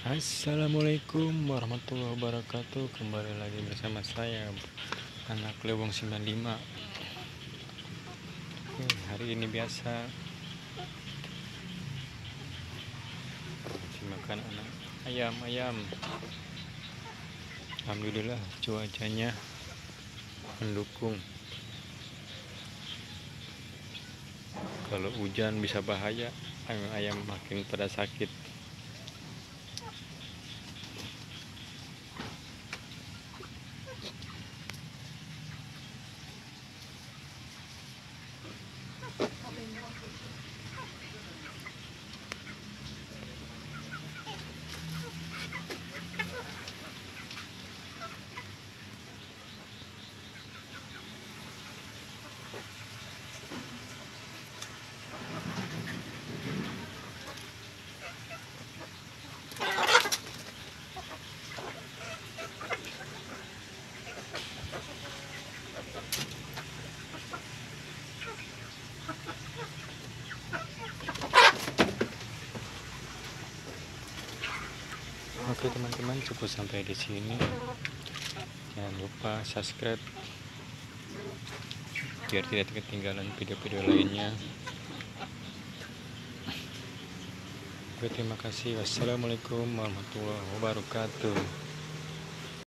Assalamualaikum warahmatullahi wabarakatuh. Kembali lagi bersama saya anak Lewong 95. Hari ini biasa makan anak ayam. Alhamdulillah cuacanya mendukung. Kalau hujan bisa bahaya, ayam makin pada sakit. Oke teman-teman, cukup sampai di sini. Jangan lupa subscribe biar tidak ketinggalan video-video lainnya. Oke, terima kasih. Wassalamualaikum warahmatullahi wabarakatuh.